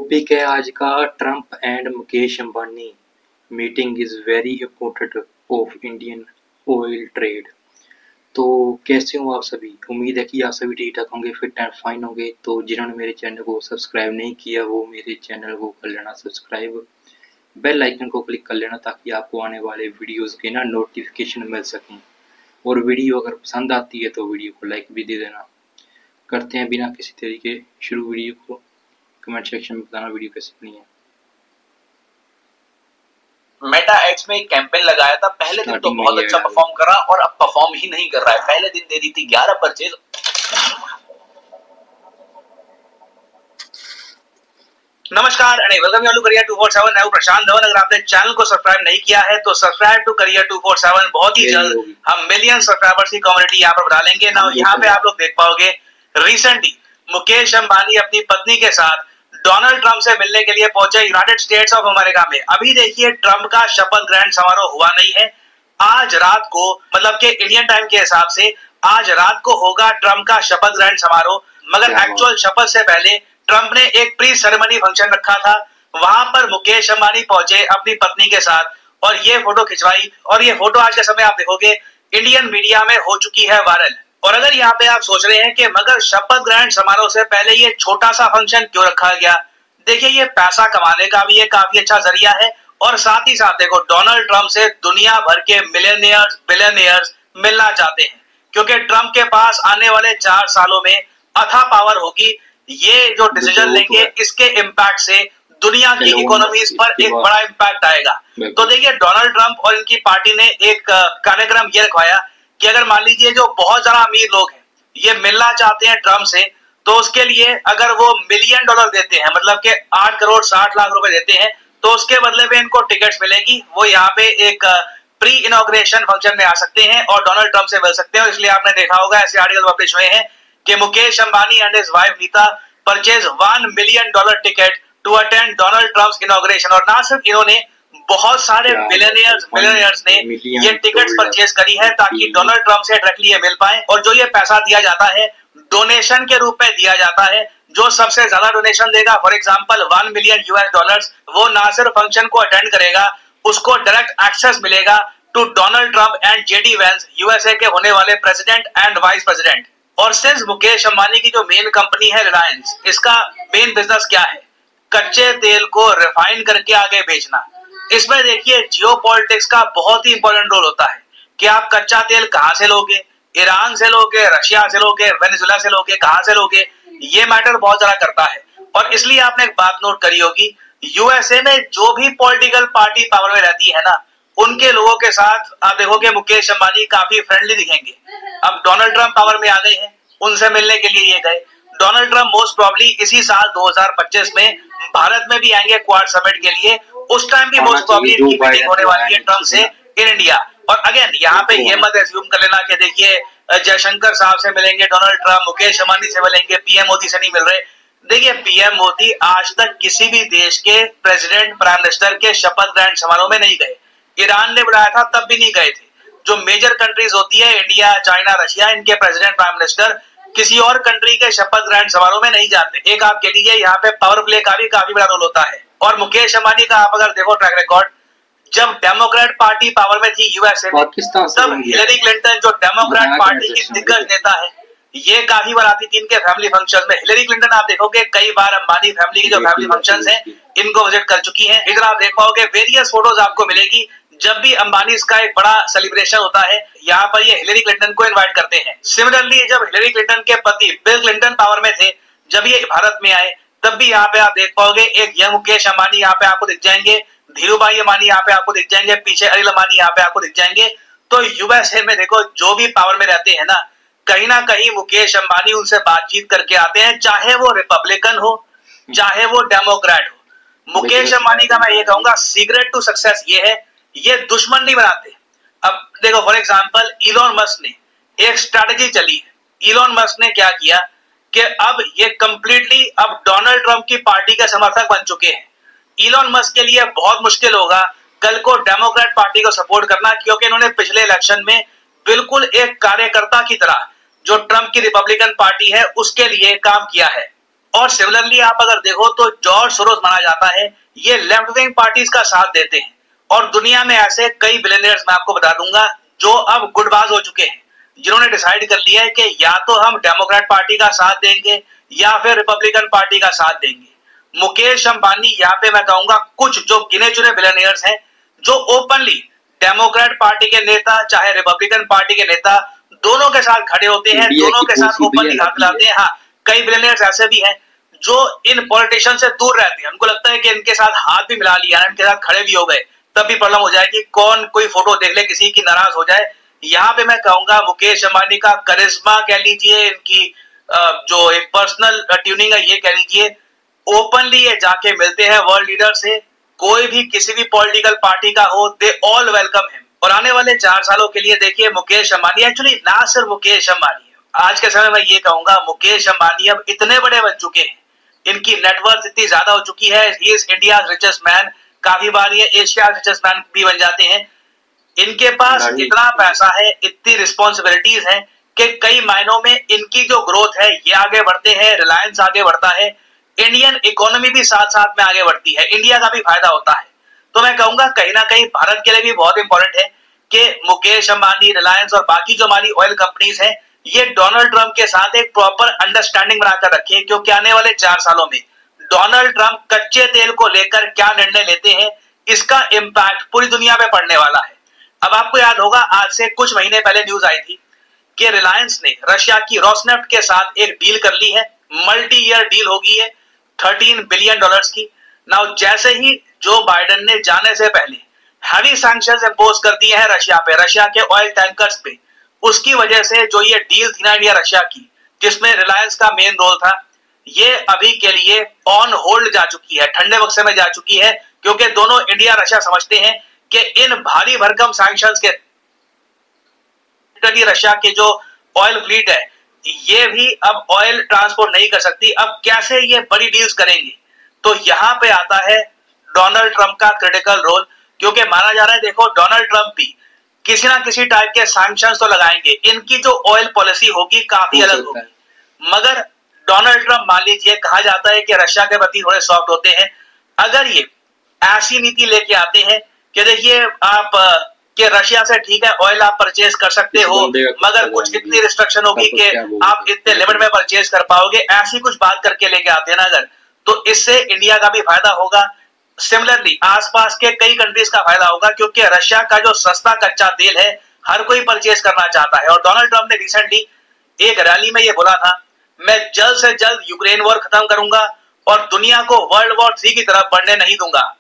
Topic है आज का Trump and Mukesh Ambani meeting is very important of Indian oil trade. तो कैसे हो आप सभी? उम्मीद है कि आप सभी ठीक ठाक होंगे, फिट एंड फाइन होंगे। तो जिन्होंने मेरे चैनल को सब्सक्राइब नहीं किया वो मेरे चैनल को कर लेना सब्सक्राइब, बेल आइकन को क्लिक कर लेना ताकि आपको आने वाले वीडियोस के नोटिफिकेशन मिल सकें। और वीडियो अगर पसंद आती है तो वीडियो को लाइक भी दे देना। करते हैं बिना किसी तरीके शुरू वीडियो को। कमेंट सेक्शन में बताना वीडियो कैसी बनी है। मेटा एक्स में एक कैंपेन लगाया था, पहले दिन तो बहुत अच्छा परफॉर्म करा और अब परफॉर्म ही नहीं कर रहा है। पहले दिन दे दी थी 11 परचेज। नमस्कार एंड वेलकम टू करियर 247। मैं हूं प्रशांत धवन। अगर आपने चैनल को सब्सक्राइब नहीं किया है तो सब्सक्राइब टू करियर 247। बहुत ही जल्द हम मिलियन सब्सक्राइबर्स की कम्युनिटी यहाँ पर बना लेंगे ना। यहाँ पे आप लोग देख पाओगे रिसेंटली मुकेश अंबानी अपनी पत्नी के साथ डोनाल्ड ट्रंप से मिलने के लिए पहुंचे यूनाइटेड स्टेट्स ऑफ अमेरिका में। अभी देखिए ट्रंप का शपथ ग्रहण समारोह हुआ नहीं है। आज रात को, मतलब कि इंडियन टाइम के हिसाब से आज रात को होगा ट्रंप का शपथ ग्रहण समारोह। मगर एक्चुअल शपथ से पहले ट्रंप ने एक प्री सेरेमनी फंक्शन रखा था। वहां पर मुकेश अंबानी पहुंचे अपनी पत्नी के साथ और ये फोटो खिंचवाई। और ये फोटो आज के समय आप देखोगे इंडियन मीडिया में हो चुकी है वायरल। और अगर यहाँ पे आप सोच रहे हैं कि मगर शपथ ग्रहण समारोह से पहले ये छोटा सा फंक्शन क्यों रखा गया, देखिए ये पैसा कमाने का भी ये काफी अच्छा जरिया है। और साथ ही साथ देखो डोनाल्ड ट्रंप से दुनिया भर के मिलियनियर्स बिलियनियर्स मिलना चाहते हैं, क्योंकि ट्रंप के पास आने वाले 4 सालों में अथाह पावर होगी। ये जो डिसीजन लेंगे इसके इम्पैक्ट से दुनिया की इकोनॉमीज पर एक बड़ा इम्पैक्ट आएगा। तो देखिए डोनाल्ड ट्रंप और इनकी पार्टी ने एक कार्यक्रम ये रखवाया कि अगर मान लीजिए जो बहुत ज्यादा अमीर लोग हैं ये मिलना चाहते हैं ट्रंप से, तो उसके लिए अगर वो $1 मिलियन देते हैं, मतलब कि 8 करोड़ 60 लाख रुपए देते हैं, तो उसके बदले में इनको टिकट्स मिलेगी। वो यहाँ पे एक प्री इनॉग्रेशन फंक्शन में आ सकते हैं और डोनाल्ड ट्रंप से मिल सकते हैं। इसलिए आपने देखा होगा ऐसे आर्टिकल पब्लिश हुए हैं कि Mukesh Ambani and his wife Nita purchase $1 million ticket to attend Donald Trump's inauguration. और ना सिर्फ इन्होंने, बहुत सारे मिलियनियर्स ने ये टिकट्स परचेज करी है ताकि डोनाल्ड ट्रंप से डायरेक्टली ये मिल पाए। और जो ये पैसा दिया जाता है डोनेशन के रूप में दिया जाता है। जो सबसे ज्यादा डोनेशन देगा, फॉर एग्जांपल $1 मिलियन, वो ना सिर्फ फंक्शन को अटेंड करेगा, उसको डायरेक्ट एक्सेस मिलेगा to Donald Trump and JD Vance, USA के होने वाले प्रेसिडेंट एंड वाइस प्रेसिडेंट। और सिंस मुकेश अंबानी की जो मेन कंपनी है रिलायंस, इसका मेन बिजनेस क्या है? कच्चे तेल को रिफाइन करके आगे बेचना। इसमें देखिए जियोपॉलिटिक्स का बहुत ही इंपॉर्टेंट रोल होता है कि आप कच्चा तेल कहां से लोगे, ईरान से लोगे, रशिया से लोगे, वेनेजुएला से लोगे, कहां से लोगे, ये मैटर बहुत ज्यादा करता है। और इसलिए आपने एक बात नोट करी होगी, यूएसए में जो भी पॉलिटिकल पार्टी पावर में रहती है ना, उनके लोगों के साथ आप देखोगे मुकेश अंबानी काफी फ्रेंडली दिखेंगे। अब डोनाल्ड ट्रंप पावर में आ गए हैं, उनसे मिलने के लिए ये गए। डोनाल्ड ट्रंप मोस्ट प्रोबेबली इसी साल 2025 में भारत में भी आएंगे क्वाड समिट के लिए। उस टाइम भी मोस्ट प्रोबेबली इनकी मीटिंग होने वाली है ट्रंप से इन इंडिया। और अगेन यहाँ पे ये मत एज्यूम कर लेना कि देखिए जयशंकर साहब से मिलेंगे डोनाल्ड ट्रंप, मुकेश अंबानी से मिलेंगे, पीएम मोदी से नहीं मिल रहे। देखिए पीएम मोदी आज तक किसी भी देश के प्रेसिडेंट प्राइम मिनिस्टर के शपथ ग्रहण समारोह में नहीं गए। ईरान ने बुलाया था तब भी नहीं गए थे। जो मेजर कंट्रीज होती है इंडिया, चाइना, रशिया, इनके प्रेसिडेंट प्राइम मिनिस्टर किसी और कंट्री के शपथ ग्रहण समारोह में नहीं जाते। एक आप कह लीजिए यहाँ पे पावर प्ले का भी काफी बड़ा रोल होता है। और मुकेश अंबानी का आप अगर देखो ट्रैक रिकॉर्ड, जब डेमोक्रेट पार्टी पावर में थी यूएसए में, तब हिलेरी क्लिंटन जो डेमोक्रेट पार्टी की दिग्गज नेता है, ये काफी बार आती थी इनके फैमिली फंक्शन में। हिलेरी क्लिंटन आप देखोगे कई बार अंबानी फैमिली की जो फैमिली फंक्शन है इनको विजिट कर चुकी है। इधर आप देख पाओगे वेरियस फोटोज आपको मिलेगी। जब भी अंबानी का एक बड़ा सेलिब्रेशन होता है, यहाँ पर ये हिलेरी क्लिंटन को इनवाइट करते हैं। सिमिलरली जब हिलेरी क्लिंटन के पति बिल क्लिंटन पावर में थे, जब ये भारत में आए, तब भी यहाँ पे आप देख पाओगे एक यंग मुकेश अंबानी यहाँ पे आपको दिख जाएंगे, धीरूभाई अंबानी यहाँ पे आपको दिख जाएंगे, पीछे अनिल अंबानी यहाँ पे आपको दिख जाएंगे। तो यूएसए में देखो जो भी पावर में रहते हैं ना कहीं मुकेश अंबानी उनसे बातचीत करके आते हैं, चाहे वो रिपब्लिकन हो चाहे वो डेमोक्रेट हो। मुकेश अंबानी का मैं ये कहूंगा सीक्रेट टू सक्सेस ये है, ये दुश्मन नहीं बनाते। अब देखो फॉर एग्जांपल इलॉन मस्क ने एक स्ट्रेटजी चली है। इलॉन मस्क ने क्या किया कि अब ये कंप्लीटली अब डोनाल्ड ट्रंप की पार्टी के समर्थक बन चुके हैं। इलॉन मस्क के लिए बहुत मुश्किल होगा कल को डेमोक्रेट पार्टी को सपोर्ट करना, क्योंकि इन्होंने पिछले इलेक्शन में बिल्कुल एक कार्यकर्ता की तरह जो ट्रंप की रिपब्लिकन पार्टी है उसके लिए काम किया है। और सिमिलरली आप अगर देखो तो जॉर्ज सोरोस माना जाता है, ये लेफ्ट विंग पार्टीज का साथ देते हैं। और दुनिया में ऐसे कई बिलियनियर्स मैं आपको बता दूंगा जो अब गुटबाज हो चुके हैं, जिन्होंने डिसाइड कर लिया है कि या तो हम डेमोक्रेट पार्टी का साथ देंगे या फिर रिपब्लिकन पार्टी का साथ देंगे। मुकेश अंबानी यहाँ पे मैं कहूंगा कुछ जो गिने चुने बिलियनियर्स हैं जो ओपनली डेमोक्रेट पार्टी के नेता चाहे रिपब्लिकन पार्टी के नेता दोनों के साथ खड़े होते हैं, दोनों के साथ ओपनली हाथ मिलाते हैं। हाँ, कई बिलियनियर्स ऐसे भी हैं जो इन पॉलिटिशियन से दूर रहते हैं, उनको लगता है कि इनके साथ हाथ भी मिला लिया, इनके साथ खड़े भी हो गए तब भी प्रॉब्लम हो जाएगी, कौन कोई फोटो देख ले किसी की नाराज हो जाए। यहाँ पे मैं कहूंगा मुकेश अंबानी का करिश्मा कह लीजिए, इनकी जो एक पर्सनल ट्यूनिंग है ये कह लीजिए, ओपनली ये जाके मिलते हैं वर्ल्ड लीडर से, कोई भी किसी भी पॉलिटिकल पार्टी का हो, दे ऑल वेलकम हिम। और आने वाले 4 सालों के लिए देखिए मुकेश अंबानी, एक्चुअली ना सिर्फ मुकेश अंबानी, आज के समय में ये कहूंगा मुकेश अंबानी अब इतने बड़े बन चुके हैं, इनकी नेटवर्थ इतनी ज्यादा हो चुकी है, he is India richest man, काफी बार ये एशिया रिचेस्ट मैन भी बन जाते हैं। इनके पास इतना पैसा है, इतनी रिस्पॉन्सिबिलिटीज हैं कि कई मायनों में इनकी जो ग्रोथ है ये आगे बढ़ते हैं, रिलायंस आगे बढ़ता है, इंडियन इकोनॉमी भी साथ साथ में आगे बढ़ती है, इंडिया का भी फायदा होता है। तो मैं कहूंगा कहीं ना कहीं भारत के लिए भी बहुत इंपॉर्टेंट है कि मुकेश अंबानी, रिलायंस और बाकी जो हमारी ऑयल कंपनीज हैं ये डोनाल्ड ट्रंप के साथ एक प्रॉपर अंडरस्टैंडिंग बनाकर रखे, क्योंकि आने वाले 4 सालों में डोनाल्ड ट्रंप कच्चे तेल को लेकर क्या निर्णय लेते हैं इसका इंपैक्ट पूरी दुनिया में पड़ने वाला है। अब आपको याद होगा आज से कुछ महीने पहले न्यूज आई थी कि रिलायंस ने रशिया की रोसनेफ्ट के साथ एक डील कर ली है, मल्टी ईयर डील होगी है $13 बिलियन की। नाउ जैसे ही जो बाइडेन ने जाने से पहले हैवी सैंक्शंस इंपोज कर दिए हैं रशिया पे, रशिया के ऑयल टैंकर्स पे, उसकी वजह से जो ये डील थी ना इंडिया रशिया की जिसमें रिलायंस का मेन रोल था, ये अभी के लिए ऑन होल्ड जा चुकी है, ठंडे बक्से में जा चुकी है, क्योंकि दोनों इंडिया रशिया समझते हैं कि इन भारी भरकम सैंक्शंस के रशिया के जो ऑयल फ्लीट है ये भी अब ऑयल ट्रांसपोर्ट नहीं कर सकती। अब कैसे ये बड़ी डील्स करेंगे, तो यहां पे आता है डोनाल्ड ट्रंप का क्रिटिकल रोल, क्योंकि माना जा रहा है देखो डोनाल्ड ट्रंप भी किसी ना किसी टाइप के सैंक्शंस तो लगाएंगे, इनकी जो ऑयल पॉलिसी होगी काफी अलग होगी, मगर डोनाल्ड ट्रंप मान लीजिए कहा जाता है कि रशिया के प्रति थोड़े सॉफ्ट होते हैं, अगर ये ऐसी नीति लेके आते हैं कि देखिए आप कि रशिया से ठीक है ऑयल आप परचेज कर सकते हो मगर कुछ इतनी रिस्ट्रिक्शन होगी कि आप इतने लिमिट में परचेज कर पाओगे, ऐसी कुछ बात करके लेके आते हैं ना अगर, तो इससे इंडिया का भी फायदा होगा, सिमिलरली आसपास के कई कंट्रीज का फायदा होगा, क्योंकि रशिया का जो सस्ता कच्चा तेल है हर कोई परचेज करना चाहता है। और डोनाल्ड ट्रंप ने रिसेंटली एक रैली में ये बोला था मैं जल्द से जल्द यूक्रेन वॉर खत्म करूंगा और दुनिया को वर्ल्ड वॉर 3 की तरफ बढ़ने नहीं दूंगा।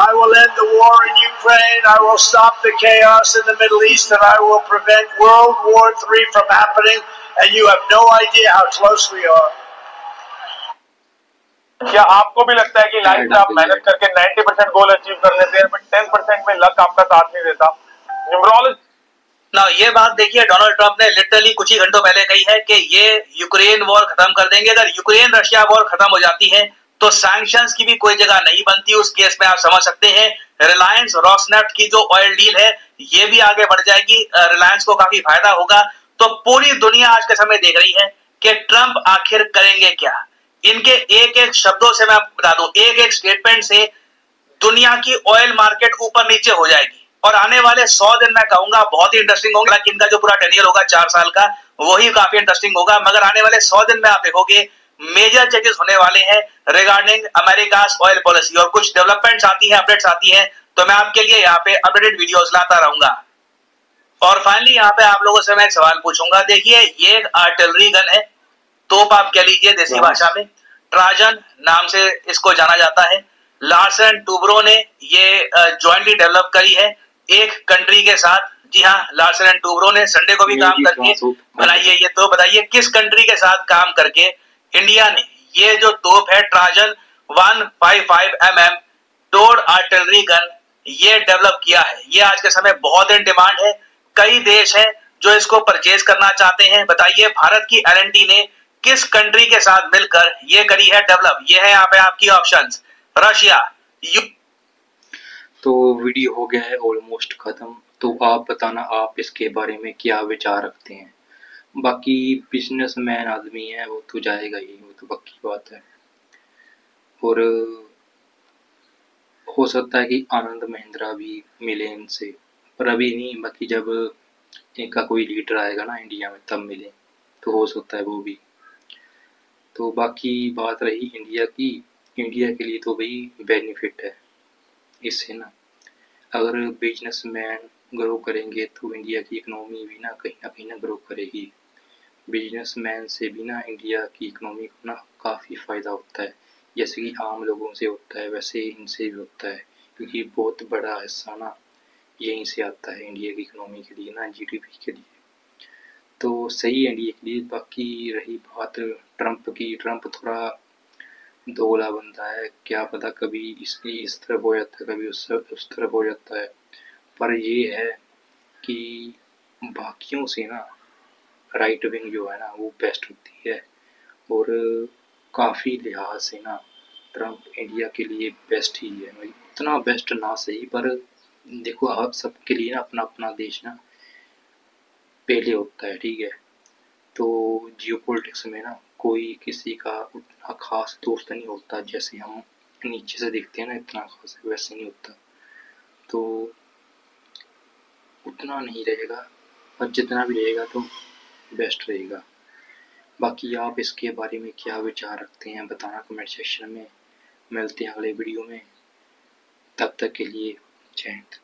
I will end the war in Ukraine. I will stop the chaos in the Middle East, and I will prevent World War III from happening. And you have no idea how close we are. क्या आपको भी लगता है कि life में आप मेहनत करके 90% गोल अचीव कर लेते हैं बट 10% में लक आपका साथ नहीं देता? न्यूमरोलॉजी ना ये बात देखिए डोनाल्ड ट्रंप ने लिटरली कुछ ही घंटों पहले कही है कि ये यूक्रेन वॉर खत्म कर देंगे। अगर यूक्रेन रशिया वॉर खत्म हो जाती है तो सैंक्शंस की भी कोई जगह नहीं बनती, उस केस में आप समझ सकते हैं रिलायंस रोसनेफ्ट की जो ऑयल डील है ये भी आगे बढ़ जाएगी, रिलायंस को काफी फायदा होगा। तो पूरी दुनिया आज के समय देख रही है कि ट्रंप आखिर करेंगे क्या। इनके एक एक शब्दों से मैं आपको बता दूं, एक एक स्टेटमेंट से दुनिया की ऑयल मार्केट ऊपर नीचे हो जाएगी और आने वाले 100 दिन मैं कहूंगा बहुत ही इंटरेस्टिंग होंगे। इनका जो पूरा टेन्योर होगा 4 साल का वही काफी इंटरेस्टिंग होगा, मगर आने वाले 100 दिन में आप देखोगे मेजर चेंजेस होने वाले हैं रिगार्डिंग अमेरिका ऑयल पॉलिसी और कुछ डेवलपमेंट्स आती हैं, अपडेट्स आती हैं, तो मैं आपके लिए यहाँ पे अपडेटेड वीडियोस लाता रहूंगा। और फाइनली यहाँ पे आप लोगों से मैं एक सवाल पूछूंगा, देखिए ये एक आर्टिलरी गन है, तोप आप कह लीजिए देसी भाषा में, ट्राजन नाम से इसको जाना जाता है। लार्सन टूब्रो ने ये जॉइंटली डेवलप करी है एक कंट्री के साथ। जी हाँ, लार्सन एंड टूब्रो ने संडे को भी काम करके बनाई है ये। तो बताइए किस कंट्री के साथ काम करके इंडिया ने ये जो तोप है Trajan 155mm towed artillery gun ये डेवलप किया है। ये आज के समय बहुत इन डिमांड है, कई देश हैं जो इसको परचेज करना चाहते हैं। बताइए भारत की एलएनटी ने किस कंट्री के साथ मिलकर ये करी है डेवलप। ये है यहाँ पे आपकी ऑप्शंस, रशिया, तो वीडियो हो गया है ऑलमोस्ट खत्म, तो आप बताना आप इसके बारे में क्या विचार रखते हैं। बाकी बिजनेसमैन आदमी है वो तो जाएगा ही, वो तो पक्की बात है। और हो सकता है कि आनंद महिंद्रा भी मिले इनसे, पर अभी नहीं, बाकी जब इनका कोई लीडर आएगा ना इंडिया में तब मिले, तो हो सकता है वो भी। तो बाकी बात रही इंडिया की, इंडिया के लिए तो भाई बेनिफिट है इससे ना, अगर बिजनेसमैन ग्रो करेंगे तो इंडिया की इकनॉमी भी ना कहीं ना ग्रो करेगी। बिजनेसमैन से भी ना इंडिया की इकनॉमी को ना काफ़ी फ़ायदा होता है, जैसे कि आम लोगों से होता है वैसे इनसे भी होता है, क्योंकि बहुत बड़ा हिस्सा ना यहीं से आता है इंडिया की इकनॉमी के लिए ना, जीडीपी के लिए। तो सही है इंडिया के लिए। बाकी रही बात ट्रंप की, ट्रंप थोड़ा दोगला बंदा है, क्या पता कभी इसकी इस तरफ हो जाता है, कभी उस तरफ हो जाता है। पर ये है कि बाकियों से ना राइट विंग जो है ना वो बेस्ट होती है, और काफ़ी लिहाज से ना ट्रंप इंडिया के लिए बेस्ट ही है। भाई उतना बेस्ट ना सही, पर देखो आप सबके लिए ना अपना अपना देश ना पहले होता है, ठीक है। तो जियोपॉलिटिक्स में ना कोई किसी का उतना खास दोस्त नहीं होता, जैसे हम नीचे से देखते हैं ना इतना खास, वैसे नहीं होता। तो उतना नहीं रहेगा, पर जितना भी रहेगा तो बेस्ट रहेगा। बाकी आप इसके बारे में क्या विचार रखते हैं बताना कमेंट सेक्शन में। मिलते हैं अगले वीडियो में, तब तक के लिए जय हिंद।